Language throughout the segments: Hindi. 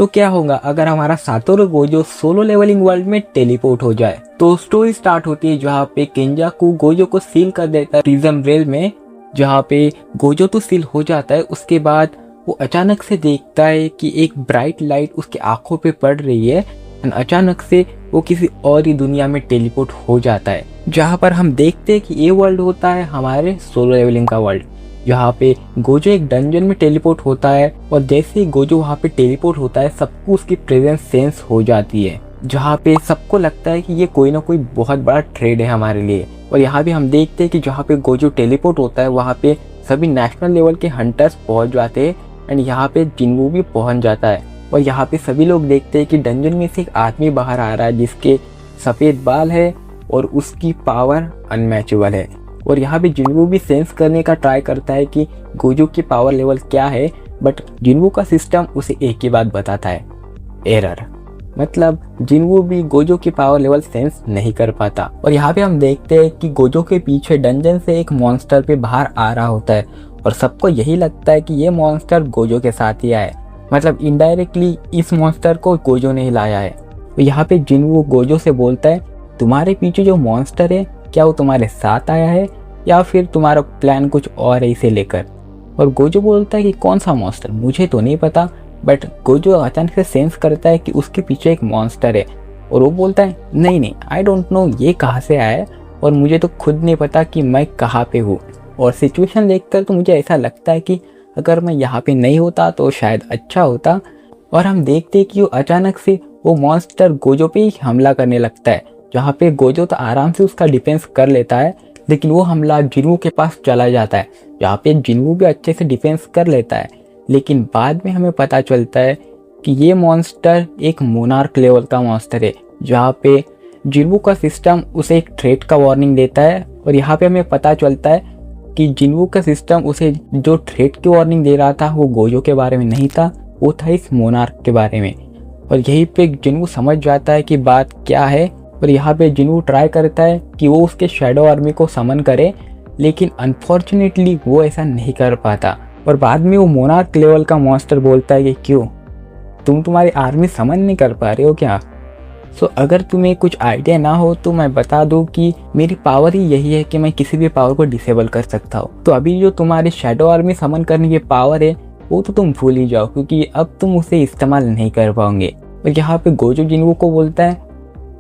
तो क्या होगा अगर हमारा Satoru Gojo Solo Leveling world में टेलीपोर्ट हो जाए। तो स्टोरी स्टार्ट होती है जहाँ पे केंजाकू गोजो को सील कर देता है प्रिज्म रेल में, जहाँ पे गोजो तो सील हो जाता है। उसके बाद वो अचानक से देखता है कि एक ब्राइट लाइट उसके आंखों पे पड़ रही है और अचानक से वो किसी और ही दुनिया में टेलीपोर्ट हो जाता है, जहाँ पर हम देखते हैं कि ये वर्ल्ड होता है हमारे सोलो लेवलिंग का वर्ल्ड, जहाँ पे गोजो एक डंजन में टेलीपोर्ट होता है। और जैसे ही गोजो वहाँ पे टेलीपोर्ट होता है सबको उसकी प्रेजेंस सेंस हो जाती है, जहाँ पे सबको लगता है कि ये कोई ना कोई बहुत बड़ा ट्रेड है हमारे लिए। और यहाँ भी हम देखते हैं कि जहाँ पे गोजो टेलीपोर्ट होता है वहाँ पे सभी नेशनल लेवल के हंटर्स पहुँच जाते हैं एंड यहाँ पे जिन्वू भी पहुँच जाता है। और यहाँ पे सभी लोग देखते हैं कि डंजन में से एक आदमी बाहर आ रहा है जिसके सफ़ेद बाल है और उसकी पावर अनमैचेबल है। और यहाँ पे जिन्वू भी सेंस करने का ट्राई करता है कि गोजो की पावर लेवल क्या है, बट जिन्वू का सिस्टम उसे एक ही बात बताता है, एरर। मतलब जिन्वू भी गोजो की पावर लेवल सेंस नहीं कर पाता। और यहाँ पे हम देखते हैं कि गोजो के पीछे डंजन से एक मॉन्स्टर पे बाहर आ रहा होता है और सबको यही लगता है कि ये मॉन्स्टर गोजो के साथ ही आया, मतलब इनडायरेक्टली इस मॉन्स्टर को गोजो ने ही लाया है। तो यहाँ पे जिन्वू गोजो से बोलता है तुम्हारे पीछे जो मॉन्स्टर है क्या वो तुम्हारे साथ आया है या फिर तुम्हारा प्लान कुछ और है इसे लेकर। और गोजो बोलता है कि कौन सा मॉन्स्टर, मुझे तो नहीं पता, बट गोजो अचानक से सेंस करता है कि उसके पीछे एक मॉन्स्टर है और वो बोलता है नहीं आई डोंट नो ये कहाँ से आया है और मुझे तो खुद नहीं पता कि मैं कहाँ पे हूँ। और सिचुएशन देखकर तो मुझे ऐसा लगता है कि अगर मैं यहाँ पे नहीं होता तो शायद अच्छा होता। और हम देखते हैं कि वो अचानक से वो मॉन्स्टर गोजो पे ही हमला करने लगता है, जहाँ पे गोजो तो आराम से उसका डिफेंस कर लेता है, लेकिन वो हमला जिन्वू के पास चला जाता है, जहाँ पे जिन्वू भी अच्छे से डिफेंस कर लेता है। लेकिन बाद में हमें पता चलता है कि ये मॉन्स्टर एक मोनार्क लेवल का मॉन्स्टर है, जहाँ पे जिन्वू का सिस्टम उसे एक थ्रेट का वार्निंग देता है। और यहाँ पे हमें पता चलता है कि जिन्वू का सिस्टम उसे जो थ्रेट की वार्निंग दे रहा था वो गोजो के बारे में नहीं था, वो था इस मोनार्क के बारे में। और यहीं पे जिन्वू समझ जाता है कि बात क्या है। और यहाँ पे जिन्वू ट्राई करता है कि वो उसके शैडो आर्मी को समन करे, लेकिन अनफॉर्चुनेटली वो ऐसा नहीं कर पाता। और बाद में वो मोनार्क लेवल का मॉन्स्टर बोलता है कि क्यों तुम्हारी आर्मी समन नहीं कर पा रहे हो क्या। सो अगर तुम्हें कुछ आइडिया ना हो तो मैं बता दूं कि मेरी पावर ही यही है कि मैं किसी भी पावर को डिसेबल कर सकता हूँ। तो अभी जो तुम्हारे शैडो आर्मी समन करने की पावर है वो तो तुम भूल ही जाओ, क्योंकि अब तुम उसे इस्तेमाल नहीं कर पाओगे। और यहाँ पे गोजो जिन्वू को बोलता है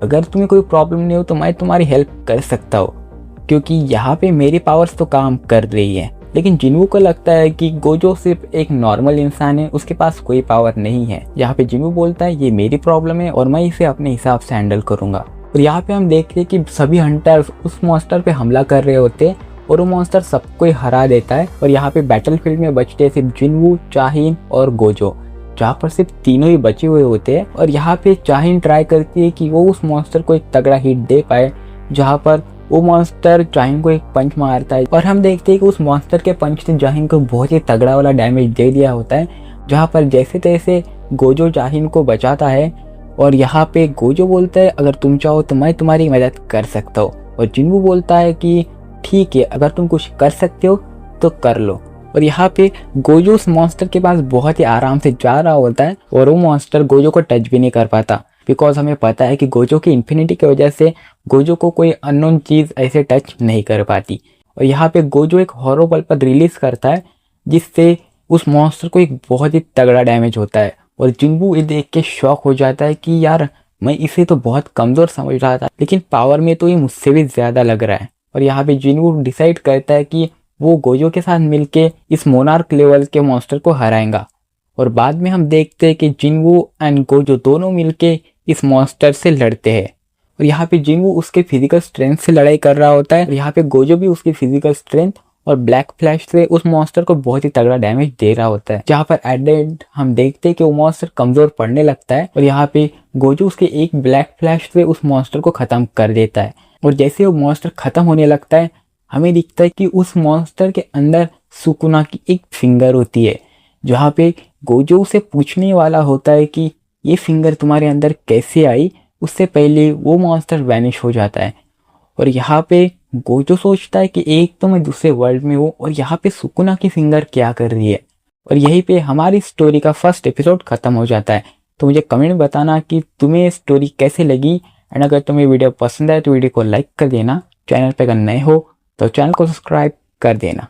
अगर तुम्हें कोई प्रॉब्लम नहीं हो तो मैं तुम्हारी हेल्प कर सकता हूँ, क्योंकि यहाँ पे मेरी पावर्स तो काम कर रही है। लेकिन जिन्वू को लगता है कि गोजो सिर्फ एक नॉर्मल इंसान है, उसके पास कोई पावर नहीं है। यहाँ पे जिन्वू बोलता है ये मेरी प्रॉब्लम है और मैं इसे अपने हिसाब से हैंडल करूंगा। और यहाँ पे हम देखते हैं कि सभी हंटर्स उस मॉन्स्टर पे हमला कर रहे होते हैं और वो मॉन्स्टर सबको ही हरा देता है। और यहाँ पे बैटलफील्ड में बचते सिर्फ जिन्वू, चाहिन और गोजो, जहाँ पर सिर्फ तीनों ही बचे हुए होते हैं। और यहाँ पे चाहिन ट्राई करती है कि वो उस मॉन्स्टर को एक तगड़ा हिट दे पाए, जहाँ पर वो मॉन्स्टर चाहिन को एक पंच मारता है। और हम देखते हैं कि उस मॉन्स्टर के पंच ने चाहिन को बहुत ही तगड़ा वाला डैमेज दे दिया होता है, जहाँ पर जैसे तैसे गोजो चाहिन को बचाता है। और यहाँ पे गोजो बोलता है अगर तुम चाहो तो मैं तुम्हारी मदद कर सकता हूँ। और जिन्वू बोलता है कि ठीक है, अगर तुम कुछ कर सकते हो तो कर लो। और यहाँ पे गोजो उस मॉन्स्टर के पास बहुत ही आराम से जा रहा होता है और वो मॉन्स्टर गोजो को टच भी नहीं कर पाता, बिकॉज हमें पता है कि गोजो की इन्फिनिटी की वजह से गोजो को कोई अननोन चीज़ ऐसे टच नहीं कर पाती। और यहाँ पे गोजो एक हॉरो पल्पर रिलीज करता है जिससे उस मॉन्स्टर को एक बहुत ही तगड़ा डैमेज होता है। और जिन्वू ये देख के शॉक हो जाता है कि यार मैं इसे तो बहुत कमज़ोर समझ रहा था, लेकिन पावर में तो ये मुझसे भी ज़्यादा लग रहा है। और यहाँ पे जिन्वू डिसाइड करता है कि वो गोजो के साथ मिलके इस मोनार्क लेवल के मॉन्स्टर को हराएगा। और बाद में हम देखते हैं कि जिन्वू एंड गोजो दोनों मिलके इस मॉन्स्टर से लड़ते हैं। और यहाँ पे जिन्वू उसके फिजिकल स्ट्रेंथ से लड़ाई कर रहा होता है और यहाँ पे गोजो भी उसकी फिजिकल स्ट्रेंथ और ब्लैक फ्लैश से उस मॉन्स्टर को बहुत ही तगड़ा डैमेज दे रहा होता है, जहाँ पर एट द एंड हम देखते हैं कि वो मॉन्स्टर कमजोर पड़ने लगता है। और यहाँ पे गोजो उसके एक ब्लैक फ्लैश से उस मॉन्स्टर को खत्म कर देता है। और जैसे वो मॉन्स्टर खत्म होने लगता है हमें दिखता है कि उस मॉन्स्टर के अंदर सुकुना की एक फिंगर होती है, जहाँ पे गोजो उसे पूछने वाला होता है कि ये फिंगर तुम्हारे अंदर कैसे आई। उससे पहले वो मॉन्स्टर वैनिश हो जाता है। और यहाँ पे गोजो सोचता है कि एक तो मैं दूसरे वर्ल्ड में हूँ और यहाँ पे सुकुना की फिंगर क्या कर रही है। और यहीं पे हमारी स्टोरी का फर्स्ट एपिसोड खत्म हो जाता है। तो मुझे कमेंट में बताना कि तुम्हें स्टोरी कैसे लगी। एंड अगर तुम्हें वीडियो पसंद आए तो वीडियो को लाइक कर देना। चैनल पे अगर नए हो तो चैनल को सब्सक्राइब कर देना।